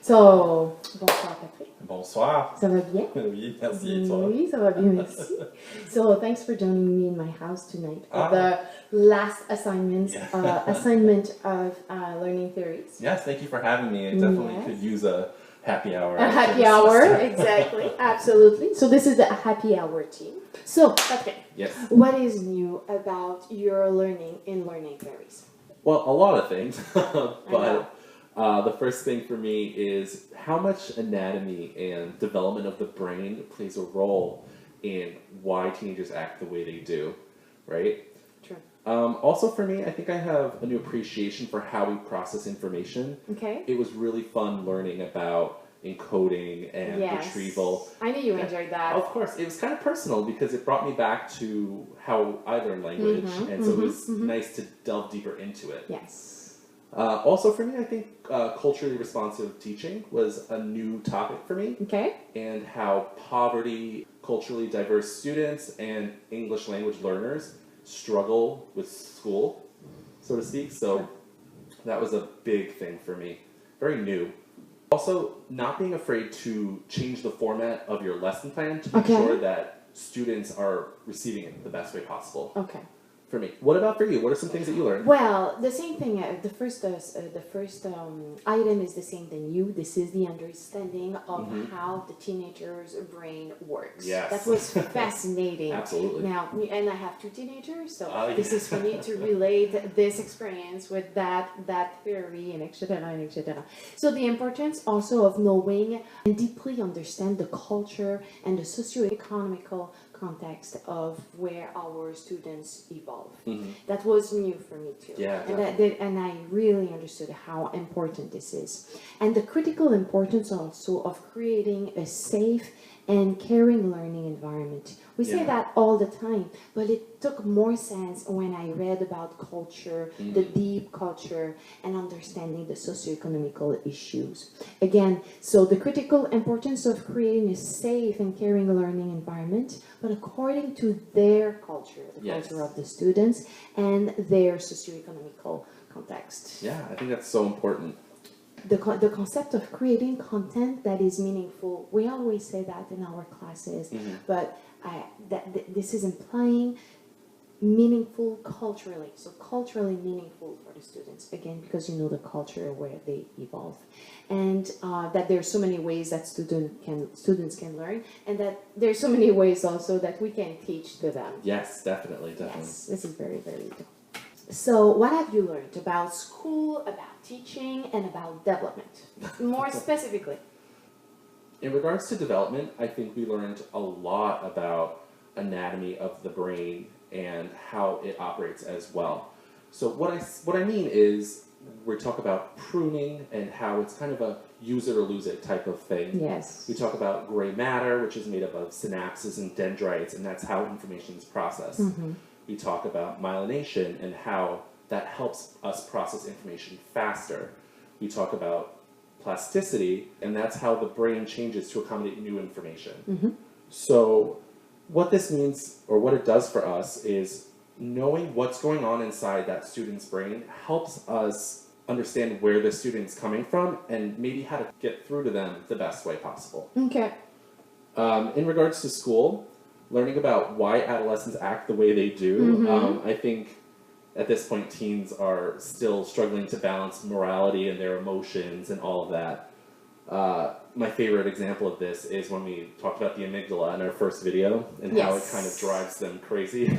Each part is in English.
So, bonsoir Patrick. Bonsoir. Ça va bien? Oui, merci. Et toi? Oui, ça va bien, merci. So, thanks for joining me in my house tonight for Ah. the last assignment of learning theories. Yes, thank you for having me. I definitely could use a happy hour. A happy hour, exactly, absolutely. So this is the happy hour team. So, Patrick, Yes. what is new about your learning in learning theories? Well, a lot of things, but the first thing for me is how much anatomy and development of the brain plays a role in why teenagers act the way they do, right? True. Also for me, I think I have a new appreciation for how we process information. Okay. It was really fun learning about encoding and retrieval. I knew you enjoyed that. Of course, it was kind of personal because it brought me back to how I learned language, and so it was nice to delve deeper into it. Yes. Also for me, I think culturally responsive teaching was a new topic for me. Okay. And how poverty, culturally diverse students, and English language learners struggle with school, so to speak. So that was a big thing for me. Very new. Also, not being afraid to change the format of your lesson plan to make sure that students are receiving it the best way possible. Okay. For me. What about for you? What are some things that you learned? Well, the same thing. The first item is the same than you. This is the understanding of how the teenager's brain works. Yes. That was fascinating. Absolutely. Now, and I have two teenagers, so this is for me to relate this experience with that theory and etc. and etc. So the importance also of knowing and deeply understand the culture and the socio-economical context of where our students evolve. That was new for me too. Yeah, and I really understood how important this is. And the critical importance also of creating a safe and caring learning environment. We say that all the time, but it took more sense when I read about culture, the deep culture, and understanding the socioeconomical issues. Again, so the critical importance of creating a safe and caring learning environment, but according to their culture, the culture of the students, and their socioeconomical context. Yeah, I think that's so important. The concept of creating content that is meaningful. We always say that in our classes, but this is implying meaningful culturally. So culturally meaningful for the students, again, because you know the culture where they evolve, and that there's so many ways that students can learn, and that there's so many ways also that we can teach to them. Yes, definitely. Yes, this is very, very good. So what have you learned about school, about teaching, and about development? More specifically. In regards to development, I think we learned a lot about anatomy of the brain and how it operates as well. So what I mean is we talk about pruning and how it's kind of a use it or lose it type of thing. Yes. We talk about gray matter, which is made up of synapses and dendrites, and that's how information is processed. We talk about myelination and how that helps us process information faster. We talk about plasticity, and that's how the brain changes to accommodate new information. So what this means, or what it does for us, is knowing what's going on inside that student's brain helps us understand where the student's coming from and maybe how to get through to them the best way possible. Okay. In regards to school, learning about why adolescents act the way they do, I think at this point teens are still struggling to balance morality and their emotions and all of that. My favorite example of this is when we talked about the amygdala in our first video and how it kind of drives them crazy.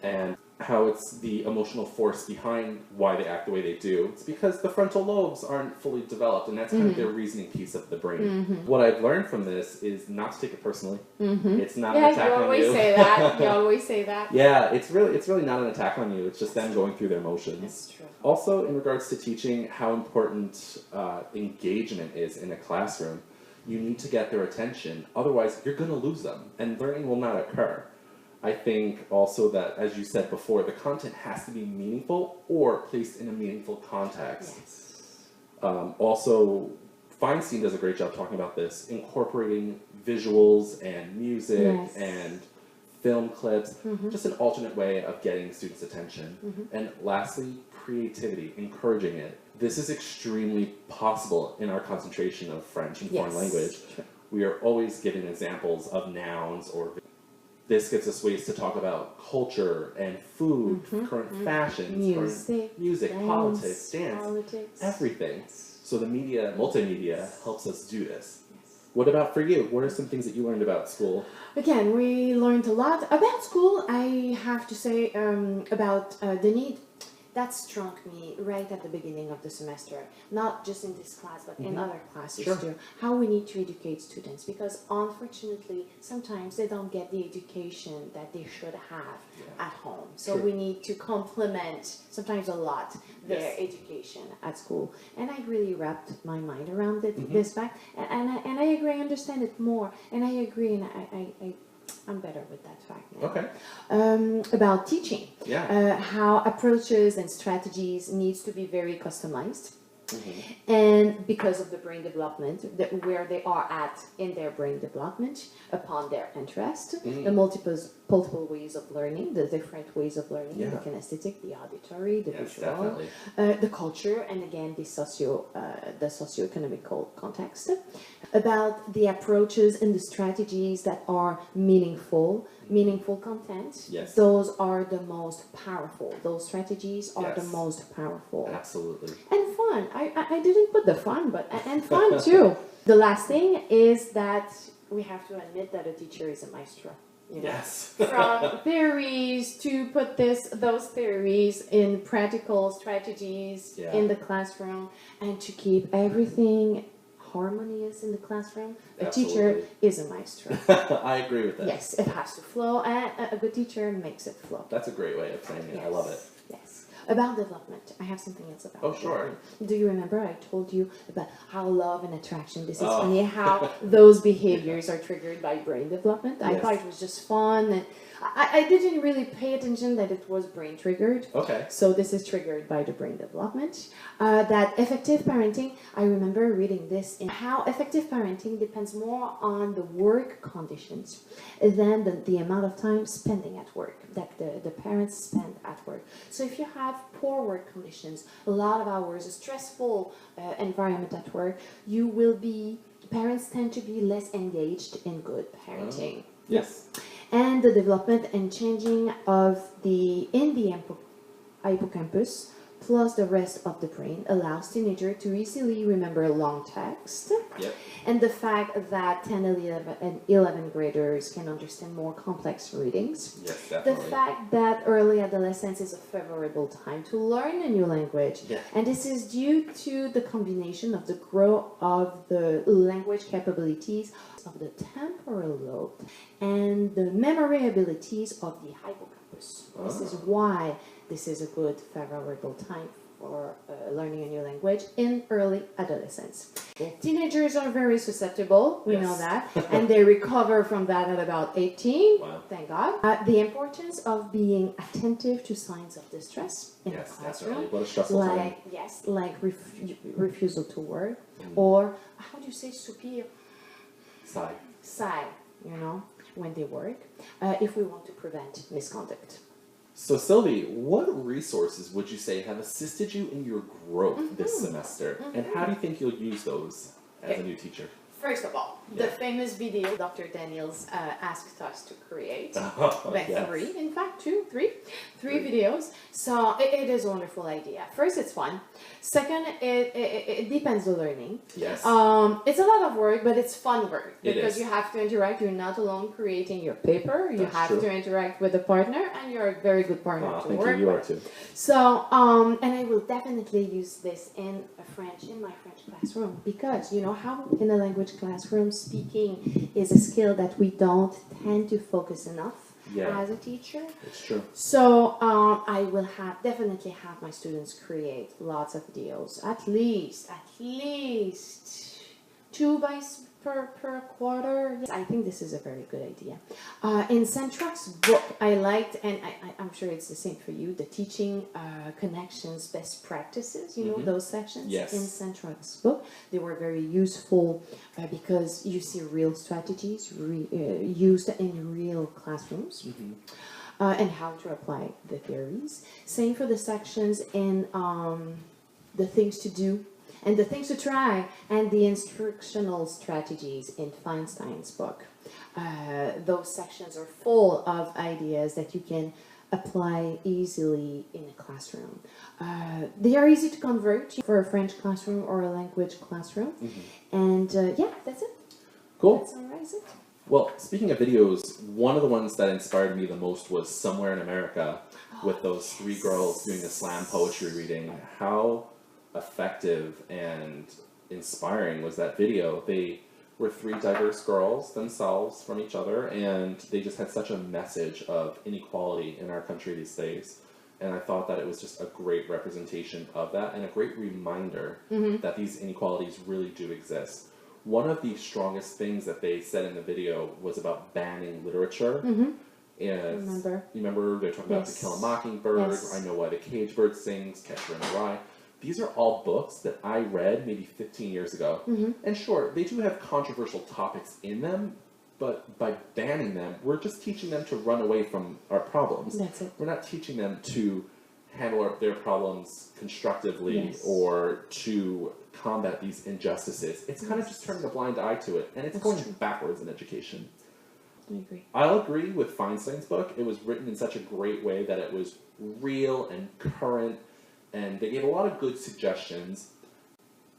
And how it's the emotional force behind why they act the way they do. It's because the frontal lobes aren't fully developed, and that's kind of their reasoning piece of the brain. What I've learned from this is not to take it personally. It's not an attack on you. You always say that. You always say that. Yeah, it's really not an attack on you. It's just them going through their emotions. That's true. Also, in regards to teaching, how important engagement is in a classroom. You need to get their attention. Otherwise, you're going to lose them, and learning will not occur. I think also that, as you said before, the content has to be meaningful or placed in a meaningful context. Also, Feinstein does a great job talking about this, incorporating visuals and music and film clips, just an alternate way of getting students' attention. And lastly, creativity, encouraging it. This is extremely possible in our concentration of French and foreign language. Sure. We are always giving examples of nouns or this gives us ways to talk about culture and food, current fashions, music, politics, dance, everything. So the media, multimedia, helps us do this. What about for you? What are some things that you learned about school? Again, we learned a lot about school. I have to say about the need. That struck me right at the beginning of the semester, not just in this class, but in other classes too, how we need to educate students, because unfortunately, sometimes they don't get the education that they should have at home. So we need to complement, sometimes a lot, their education at school. And I really wrapped my mind around this fact, and I agree, I understand it more, and I agree, and I'm better with that fact now. Okay. About teaching, how approaches and strategies needs to be very customized, and because of the brain development, where they are at in their brain development, upon their interest, the multiple ways of learning, the different ways of learning, the kinesthetic, the auditory, the visual, the culture, and again the socio-economical context, about the approaches and the strategies that are meaningful content. Those are the most powerful. Those strategies are the most powerful. Absolutely. And fun. I didn't put the fun, and fun too. The last thing is that we have to admit that a teacher is a maestro. You know? Yes. From theories to put those theories in practical strategies in the classroom, and to keep everything harmonious in the classroom. A teacher is a maestro. I agree with that. Yes, it has to flow, and a good teacher makes it flow. That's a great way of saying it. I love it. Yes. About development, I have something else about development. Sure. Do you remember I told you about how love and attraction, this is funny, how those behaviors are triggered by brain development? I thought it was just fun, and I didn't really pay attention that it was brain triggered. Okay. So this is triggered by the brain development. That effective parenting, I remember reading this, in how effective parenting depends more on the work conditions than the amount of time spending at work, that the parents spend at work. So if you have poor work conditions, a lot of hours, a stressful environment at work, parents tend to be less engaged in good parenting. Yes. And the development and changing of the hippocampus plus the rest of the brain allows teenagers to easily remember long text. And the fact that 10 and 11 graders can understand more complex readings. Yes, definitely. The fact that early adolescence is a favorable time to learn a new language. And this is due to the combination of the growth of the language capabilities of the temporal lobe and the memory abilities of the hippocampus. This is why this is a good favorable time for learning a new language in early adolescence. Teenagers are very susceptible, we know that, and they recover from that at about 18, thank God. The importance of being attentive to signs of distress in the classroom. Definitely. What a stressful time. Like refusal to work, or how do you say soupir? Sigh, when they work, if we want to prevent misconduct. So Sylvie, what resources would you say have assisted you in your growth this semester? And how do you think you'll use those as a new teacher? First of all, the famous video Dr. Daniels asked us to create. Three, in fact, three videos. So it is a wonderful idea. First, it's fun. Second, it depends on learning. Yes. It's a lot of work, but it's fun work because you have to interact. You're not alone creating your paper. You have to interact with a partner, and you're a very good partner to work with. You are too. So, and I will definitely use this in my French classroom, because you know how in a language classroom speaking is a skill that we don't tend to focus enough as a teacher. It's true. So I will definitely have my students create lots of videos, at least 2 by per quarter. Yes, I think this is a very good idea. In Centroc's book, I liked, and I'm sure it's the same for you, the teaching connections, best practices, you know, those sections Yes. in Centroc's book. They were very useful because you see real strategies used in real classrooms. And how to apply the theories. Same for the sections in the things to do and the things to try and the instructional strategies in Feinstein's book. Those sections are full of ideas that you can apply easily in a classroom. They are easy to convert for a French classroom or a language classroom. And yeah, that's it. Cool. Let's summarize it. Well, speaking of videos, one of the ones that inspired me the most was Somewhere in America with those three girls doing the slam poetry reading. How effective and inspiring was that video? They were three diverse girls themselves from each other, and they just had such a message of inequality in our country these days. And I thought that it was just a great representation of that and a great reminder that these inequalities really do exist. One of the strongest things that they said in the video was about banning literature. And you remember they're talking about To Kill a Mockingbird, I Know Why the Cage Bird Sings, Catcher in the Rye. These are all books that I read maybe 15 years ago. And sure, they do have controversial topics in them, but by banning them, we're just teaching them to run away from our problems. That's it. We're not teaching them to handle their problems constructively or to combat these injustices. It's kind of just turning a blind eye to it, and it's going backwards in education. I agree. I'll agree with Feinstein's book. It was written in such a great way that it was real and current, and they gave a lot of good suggestions.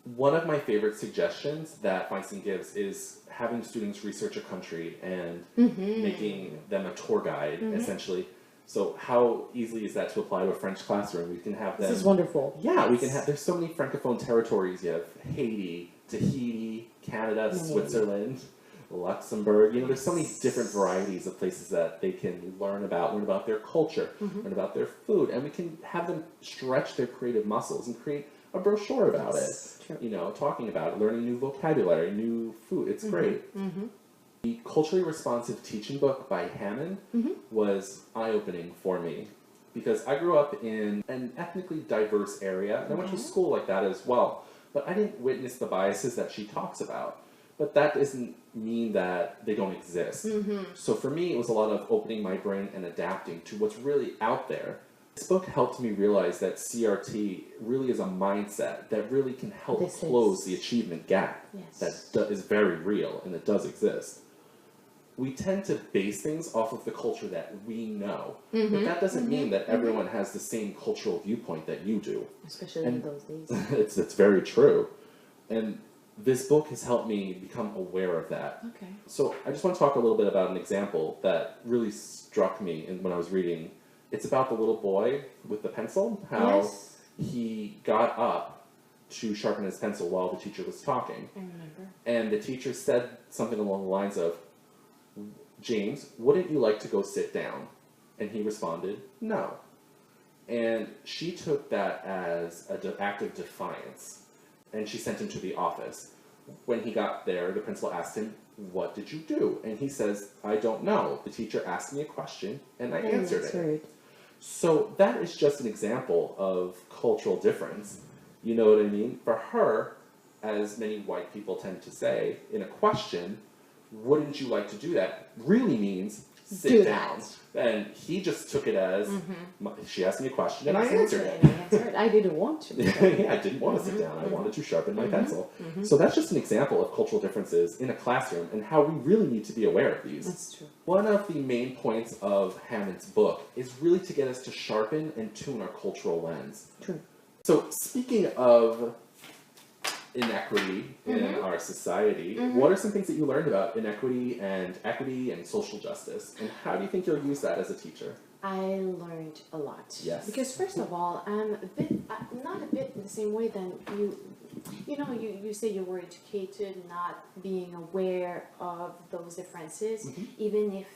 One of my favorite suggestions that Feinstein gives is having students research a country and making them a tour guide, essentially. So how easily is that to apply to a French classroom? We can have them... This is wonderful. Yeah, we can have... There's so many Francophone territories. You have Haiti, Tahiti, Canada, Switzerland, Luxembourg. You know, there's so many different varieties of places that they can learn about their culture, learn about their food, and we can have them stretch their creative muscles and create a brochure about it. True. You know, talking about it, learning new vocabulary, new food. It's great. The Culturally Responsive Teaching book by Hammond was eye-opening for me because I grew up in an ethnically diverse area, and I went to school like that as well, but I didn't witness the biases that she talks about. But that doesn't mean that they don't exist. So for me, it was a lot of opening my brain and adapting to what's really out there. This book helped me realize that CRT really is a mindset that really can help close the achievement gap that is very real and it does exist. We tend to base things off of the culture that we know, but that doesn't mean that everyone has the same cultural viewpoint that you do. Especially in those days. It's very true. And this book has helped me become aware of that. Okay. So I just want to talk a little bit about an example that really struck me when I was reading. It's about the little boy with the pencil, how he got up to sharpen his pencil while the teacher was talking. I remember. And the teacher said something along the lines of, "James, wouldn't you like to go sit down?" And he responded, "No." And she took that as an act of defiance, and she sent him to the office. When he got there, the principal asked him, "What did you do?" And he says, "I don't know. The teacher asked me a question, and I answered it." So that is just an example of cultural difference. You know what I mean? For her, as many white people tend to say, in a question, "Wouldn't you like to do that?" really means sit down. And he just took it as, she asked me a question and I answered it. I didn't want to. Yeah, I didn't want to sit down. I wanted to sharpen my pencil. So that's just an example of cultural differences in a classroom and how we really need to be aware of these. That's true. One of the main points of Hammond's book is really to get us to sharpen and tune our cultural lens. True. So speaking of inequity in our society, what are some things that you learned about inequity and equity and social justice, and how do you think you'll use that as a teacher? I learned a lot. Yes. Because first of all, I'm a bit, not a bit in the same way than you you know, you say you were educated, not being aware of those differences, even if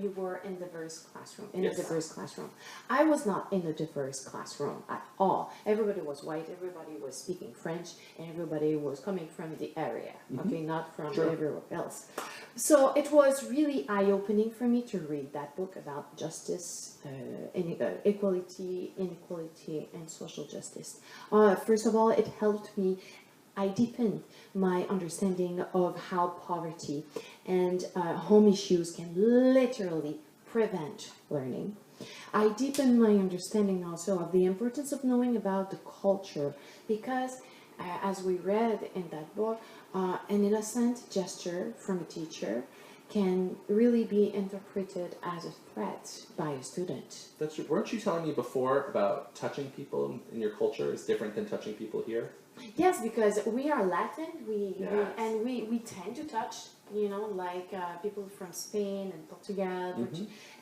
you were in diverse classroom, in a diverse classroom. I was not in a diverse classroom at all. Everybody was white, everybody was speaking French, and everybody was coming from the area, okay, not from everywhere else. So it was really eye-opening for me to read that book about justice, equality, inequality, and social justice. First of all, it helped me. I deepened my understanding of how poverty and home issues can literally prevent learning. I deepened my understanding also of the importance of knowing about the culture because, as we read in that book, an innocent gesture from a teacher can really be interpreted as a threat by a student. Weren't you telling me before about touching people in your culture is different than touching people here? Yes, because we are Latin, we tend to touch, you know, like people from Spain and Portugal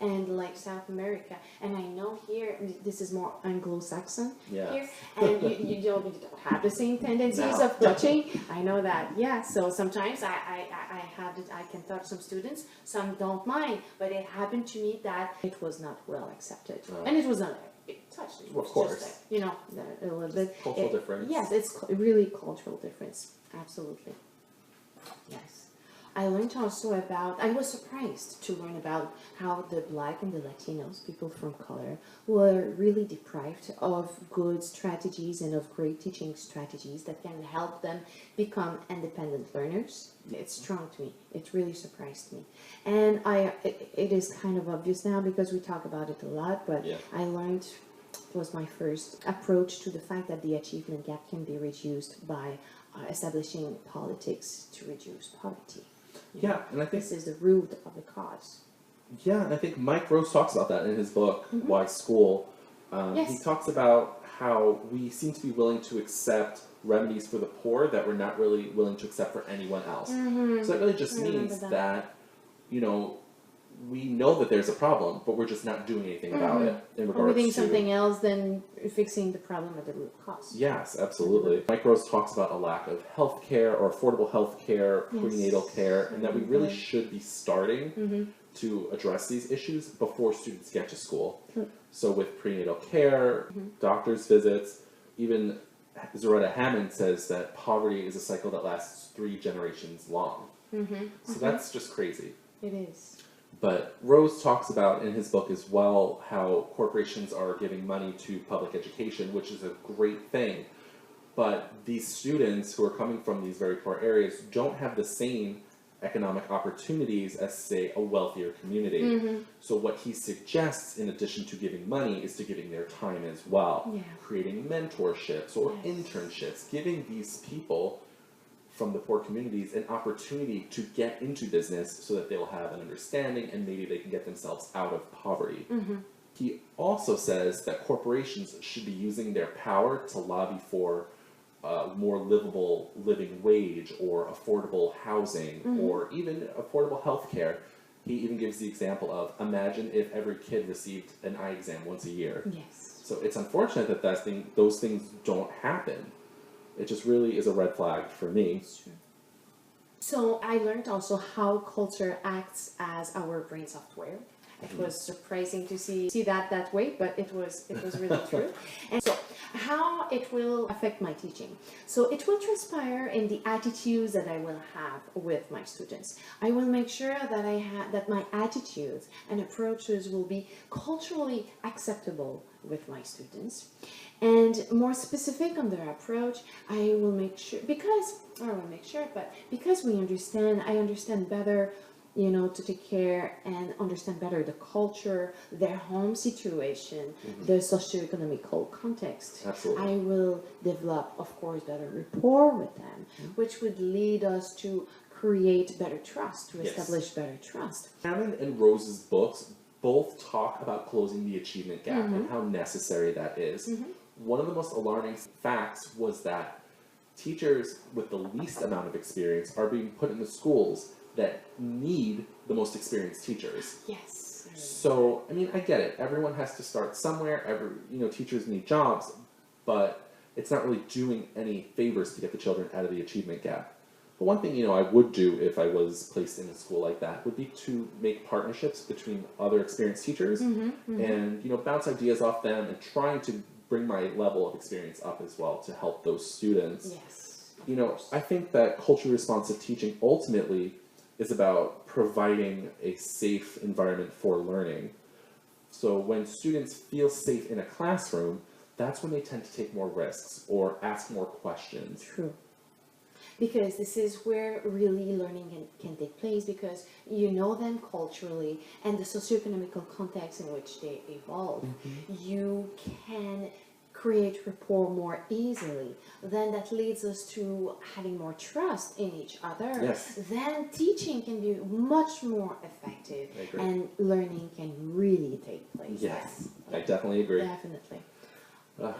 and like South America. And I know here, this is more Anglo-Saxon here, and you don't have the same tendencies of touching. I know that, yeah. So sometimes I can touch some students, some don't mind, but it happened to me that it was not well accepted, and it was not. It touched me. Of course. Just, you know, a little bit. Cultural difference. Yes, it's really cultural difference. Absolutely. Yes. I learned also about, I was surprised to learn about how the Black and the Latinos, people from color, were really deprived of good strategies and of great teaching strategies that can help them become independent learners. It's strong to me. It really surprised me. And it is kind of obvious now because we talk about it a lot, but I learned, it was my first approach to the fact that the achievement gap can be reduced by establishing politics to reduce poverty. And I think this is the root of the cause. Yeah, and I think Mike Rose talks about that in his book, Why School. He talks about how we seem to be willing to accept remedies for the poor that we're not really willing to accept for anyone else. So that really just means that, you know, we know that there's a problem, but we're just not doing anything about it in regards to... Or we're doing something else than fixing the problem at the root cause. Yes, absolutely. Mike Rose talks about a lack of health care or affordable health care, prenatal care, and that we really should be starting to address these issues before students get to school. So with prenatal care, doctor's visits, even Zaretta Hammond says that poverty is a cycle that lasts 3 generations long. So that's just crazy. It is. But Rose talks about in his book as well how corporations are giving money to public education, which is a great thing. But these students who are coming from these very poor areas don't have the same economic opportunities as, say, a wealthier community. So what he suggests, in addition to giving money, is to giving their time as well. Creating mentorships or internships, giving these people from the poor communities an opportunity to get into business so that they'll have an understanding and maybe they can get themselves out of poverty. He also says that corporations should be using their power to lobby for more livable living wage or affordable housing or even affordable health care. He even gives the example of, imagine if every kid received an eye exam once a year. So it's unfortunate that those things don't happen. It just really is a red flag for me. It's true. So I learned also how culture acts as our brain software. It was surprising to see that way, but it was really true. And so how it will affect my teaching. So it will transpire in the attitudes that I will have with my students. I will make sure that my attitudes and approaches will be culturally acceptable with my students. And more specific on their approach, I will make sure, because I understand better, you know, to take care and understand better the culture, their home situation, the socioeconomical context. Absolutely. I will develop, of course, better rapport with them, which would lead us to create better trust, to establish better trust. Hammond and Rose's books both talk about closing the achievement gap and how necessary that is. One of the most alarming facts was that teachers with the least amount of experience are being put in the schools that need the most experienced teachers. Yes. So, I mean, I get it. Everyone has to start somewhere. Teachers need jobs, but it's not really doing any favors to get the children out of the achievement gap. But one thing, I would do if I was placed in a school like that would be to make partnerships between other experienced teachers and, bounce ideas off them and trying to bring my level of experience up as well to help those students. Yes. I think that culturally responsive teaching ultimately is about providing a safe environment for learning. So when students feel safe in a classroom, that's when they tend to take more risks or ask more questions. True. Because this is where really learning can take place, because you know them culturally and the socioeconomic context in which they evolve. You can create rapport more easily. Then that leads us to having more trust in each other. Yes. Then teaching can be much more effective and learning can really take place. Yes, I definitely agree. Definitely. Done?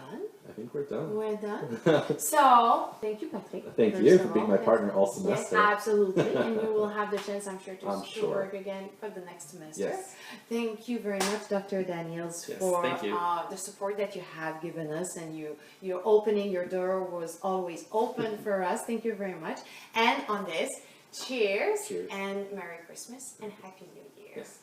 I think we're done. We're done. So, thank you, Patrick. Thank you for being my partner all Yes, semester. absolutely. And you will have the chance, I'm sure, to I'm sure. work again for the next semester. Yes. Thank you very much, Dr. Daniels, Yes, for thank you. The support that you have given us, and your opening your door was always open for us. Thank you very much. And on this, cheers. Cheers. And Merry Christmas and Happy New Year. Yes.